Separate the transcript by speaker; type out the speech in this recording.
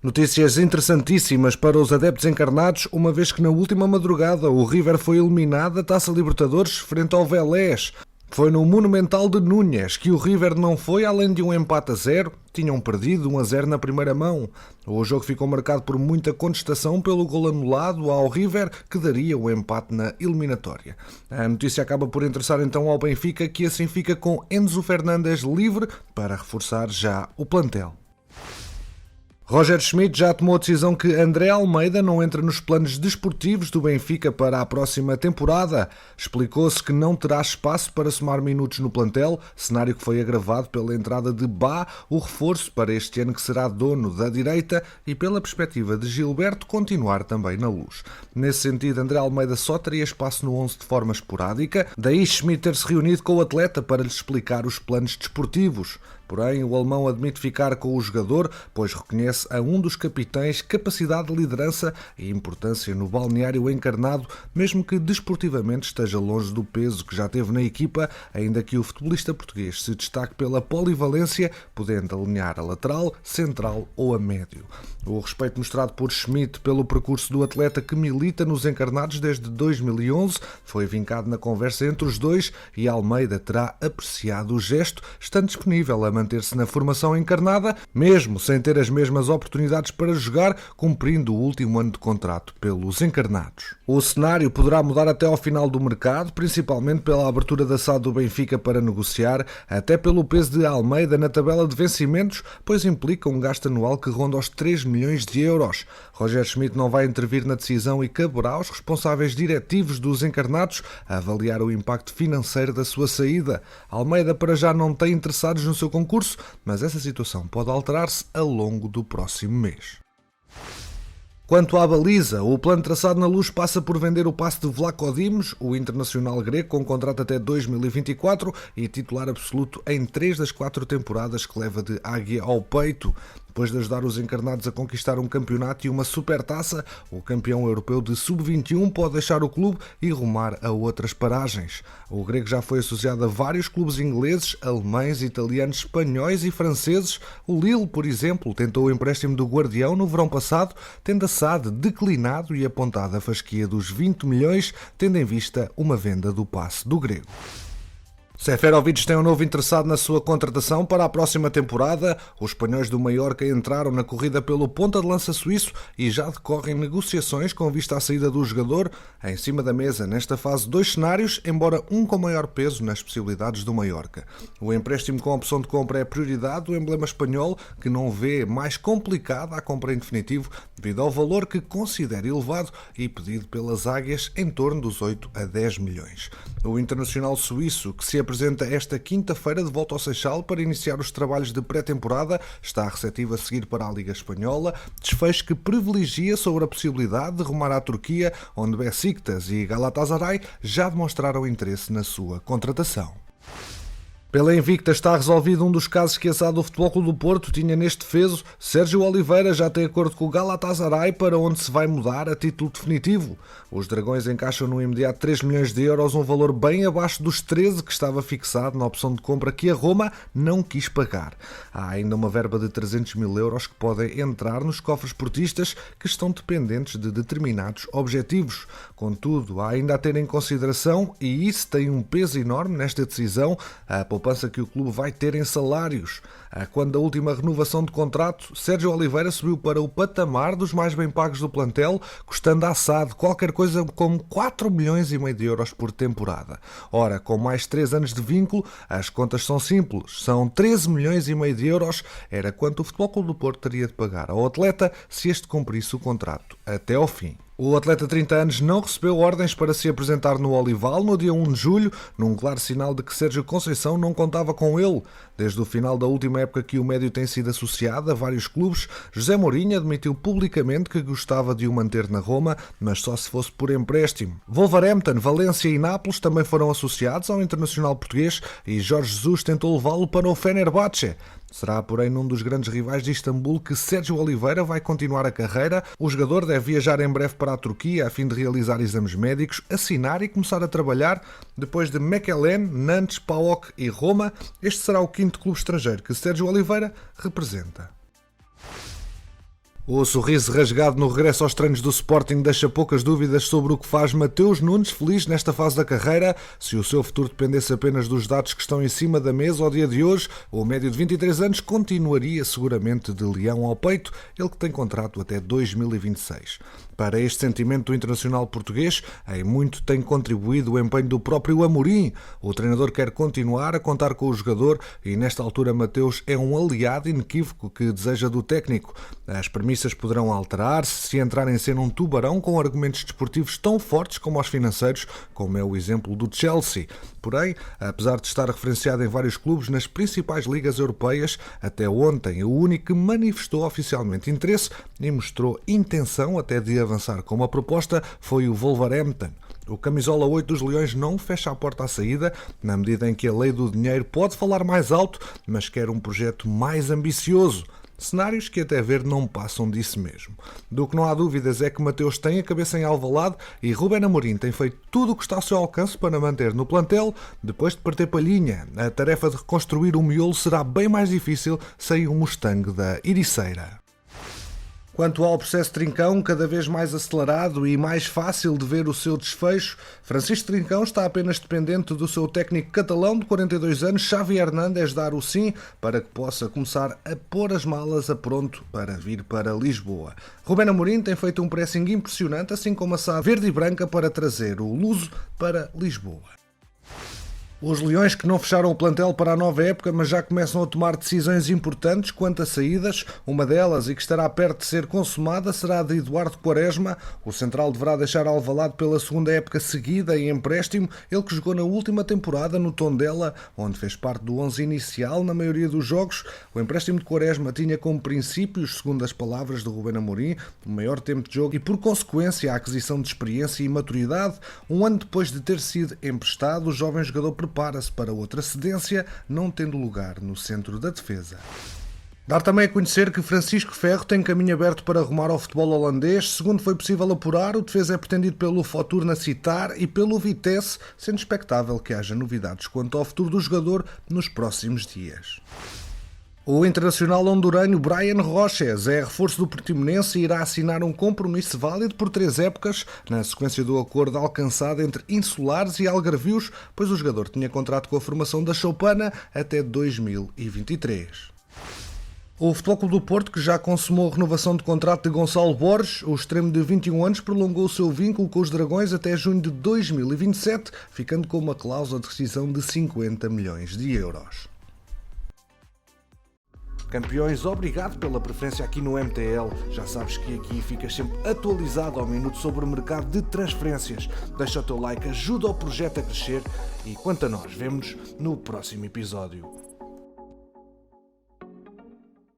Speaker 1: Notícias interessantíssimas para os adeptos encarnados, uma vez que na última madrugada o River foi eliminado da Taça Libertadores frente ao Vélez. Foi no Monumental de Núñez que o River não foi além de um empate a 0, tinham perdido 1-0 na primeira mão. O jogo ficou marcado por muita contestação pelo gol anulado ao River, que daria o empate na eliminatória. A notícia acaba por interessar então ao Benfica, que assim fica com Enzo Fernandes livre para reforçar já o plantel. Roger Schmidt já tomou a decisão que André Almeida não entra nos planos desportivos do Benfica para a próxima temporada. Explicou-se que não terá espaço para somar minutos no plantel, cenário que foi agravado pela entrada de Bá, o reforço para este ano que será dono da direita, e pela perspectiva de Gilberto continuar também na Luz. Nesse sentido, André Almeida só teria espaço no 11 de forma esporádica, daí Schmidt ter-se reunido com o atleta para lhe explicar os planos desportivos. Porém, o alemão admite ficar com o jogador, pois reconhece a um dos capitães capacidade de liderança e importância no balneário encarnado, mesmo que desportivamente esteja longe do peso que já teve na equipa, ainda que o futebolista português se destaque pela polivalência, podendo alinhar a lateral, central ou a médio. O respeito mostrado por Schmidt pelo percurso do atleta que milita nos encarnados desde 2011 foi vincado na conversa entre os dois e Almeida terá apreciado o gesto, estando disponível a manter-se na formação encarnada, mesmo sem ter as mesmas oportunidades para jogar, cumprindo o último ano de contrato pelos encarnados. O cenário poderá mudar até ao final do mercado, principalmente pela abertura da SAD do Benfica para negociar, até pelo peso de Almeida na tabela de vencimentos, pois implica um gasto anual que ronda os 3 milhões de euros. Roger Schmidt não vai intervir na decisão e caberá aos responsáveis diretivos dos encarnados a avaliar o impacto financeiro da sua saída. Almeida para já não tem interessados no seu concurso, mas essa situação pode alterar-se ao longo do próximo mês. Quanto à baliza, o plano traçado na Luz passa por vender o passe de Vlaco Dimos, o internacional grego com contrato até 2024 e titular absoluto em 3 das 4 temporadas que leva de Águia ao peito. Depois de ajudar os encarnados a conquistar um campeonato e uma supertaça, o campeão europeu de sub-21 pode deixar o clube e rumar a outras paragens. O grego já foi associado a vários clubes ingleses, alemães, italianos, espanhóis e franceses. O Lille, por exemplo, tentou o empréstimo do Guardião no verão passado, tendo a SAD declinado e apontado a fasquia dos 20 milhões, tendo em vista uma venda do passe do grego. Seferovic tem um novo interessado na sua contratação para a próxima temporada. Os espanhóis do Mallorca entraram na corrida pelo ponta de lança suíço e já decorrem negociações com vista à saída do jogador. Em cima da mesa, nesta fase, 2 cenários, embora um com maior peso nas possibilidades do Mallorca. O empréstimo com opção de compra é a prioridade do emblema espanhol, que não vê mais complicada a compra em definitivo devido ao valor que considera elevado e pedido pelas Águias em torno dos 8 a 10 milhões. O internacional suíço, que se apresenta esta quinta-feira de volta ao Seixal para iniciar os trabalhos de pré-temporada, está receptivo a seguir para a Liga Espanhola, desfecho que privilegia sobre a possibilidade de rumar à Turquia, onde Besiktas e Galatasaray já demonstraram interesse na sua contratação. Pela invicta está resolvido um dos casos que a SAD do Futebol Clube do Porto tinha neste defeso. Sérgio Oliveira já tem acordo com o Galatasaray para onde se vai mudar a título definitivo. Os Dragões encaixam no imediato 3 milhões de euros, um valor bem abaixo dos 13 que estava fixado na opção de compra que a Roma não quis pagar. Há ainda uma verba de 300 mil euros que podem entrar nos cofres portistas que estão dependentes de determinados objetivos. Contudo, há ainda a ter em consideração, e isso tem um peso enorme nesta decisão, a poupança que o clube vai ter em salários. Quando da última renovação de contrato, Sérgio Oliveira subiu para o patamar dos mais bem pagos do plantel, custando à SAD qualquer coisa como 4 milhões e meio de euros por temporada. Ora, com mais 3 anos de vínculo, as contas são simples. São 13 milhões e meio de euros, era quanto o Futebol Clube do Porto teria de pagar ao atleta se este cumprisse o contrato até ao fim. O atleta de 30 anos não recebeu ordens para se apresentar no Olival no dia 1 de julho, num claro sinal de que Sérgio Conceição não contava com ele. Desde o final da última época que o médio tem sido associado a vários clubes, José Mourinho admitiu publicamente que gostava de o manter na Roma, mas só se fosse por empréstimo. Wolverhampton, Valência e Nápoles também foram associados ao internacional português e Jorge Jesus tentou levá-lo para o Fenerbahçe. Será, porém, num dos grandes rivais de Istambul que Sérgio Oliveira vai continuar a carreira. O jogador deve viajar em breve para a Turquia a fim de realizar exames médicos, assinar e começar a trabalhar. Depois de Mechelen, Nantes, PAOK e Roma, este será o 5º clube estrangeiro que Sérgio Oliveira representa. O sorriso rasgado no regresso aos treinos do Sporting deixa poucas dúvidas sobre o que faz Mateus Nunes feliz nesta fase da carreira. Se o seu futuro dependesse apenas dos dados que estão em cima da mesa ao dia de hoje, o médio de 23 anos continuaria seguramente de leão ao peito, ele que tem contrato até 2026. Para este sentimento do internacional português, em muito tem contribuído o empenho do próprio Amorim. O treinador quer continuar a contar com o jogador e nesta altura Mateus é um aliado inequívoco que deseja do técnico. As premissas poderão alterar-se se entrar em cena um tubarão com argumentos desportivos tão fortes como os financeiros, como é o exemplo do Chelsea. Porém, apesar de estar referenciado em vários clubes nas principais ligas europeias, até ontem o único que manifestou oficialmente interesse e mostrou intenção até de avançar com uma proposta foi o Wolverhampton. O camisola 8 dos Leões não fecha a porta à saída, na medida em que a lei do dinheiro pode falar mais alto, mas quer um projeto mais ambicioso. Cenários que até ver não passam disso mesmo. Do que não há dúvidas é que Mateus tem a cabeça em Alvalade e Ruben Amorim tem feito tudo o que está ao seu alcance para manter no plantel. Depois de partir palhinha, a tarefa de reconstruir o miolo será bem mais difícil sem o Mustang da Ericeira. Quanto ao processo Trincão, cada vez mais acelerado e mais fácil de ver o seu desfecho, Francisco Trincão está apenas dependente do seu técnico catalão de 42 anos, Xavi Hernández, dar o sim para que possa começar a pôr as malas a pronto para vir para Lisboa. Ruben Amorim tem feito um pressing impressionante, assim como a SAD verde e branca para trazer o luso para Lisboa. Os Leões que não fecharam o plantel para a nova época, mas já começam a tomar decisões importantes quanto a saídas. Uma delas, e que estará perto de ser consumada, será a de Eduardo Quaresma. O central deverá deixar Alvalade pela segunda época seguida em empréstimo, ele que jogou na última temporada no Tondela, onde fez parte do 11 inicial na maioria dos jogos. O empréstimo de Quaresma tinha como princípios, segundo as palavras de Ruben Amorim, o maior tempo de jogo e, por consequência, a aquisição de experiência e maturidade. Um ano depois de ter sido emprestado, o jovem jogador prepara-se para outra cedência, não tendo lugar no centro da defesa. Dar também a conhecer que Francisco Ferro tem caminho aberto para arrumar ao futebol holandês. Segundo foi possível apurar, o defesa é pretendido pelo Fortuna Sittard e pelo Vitesse, sendo expectável que haja novidades quanto ao futuro do jogador nos próximos dias. O internacional hondurenho Brian Roches é reforço do Portimonense e irá assinar um compromisso válido por 3 épocas, na sequência do acordo alcançado entre insulares e algarvios, pois o jogador tinha contrato com a formação da Choupana até 2023. O Futebol Clube do Porto, que já consumou a renovação de contrato de Gonçalo Borges, o extremo de 21 anos prolongou o seu vínculo com os Dragões até junho de 2027, ficando com uma cláusula de rescisão de 50 milhões de euros. Campeões, obrigado pela preferência aqui no MTL. Já sabes que aqui ficas sempre atualizado ao minuto sobre o mercado de transferências. Deixa o teu like, ajuda o projeto a crescer e quanto a nós, vemo-nos no próximo episódio.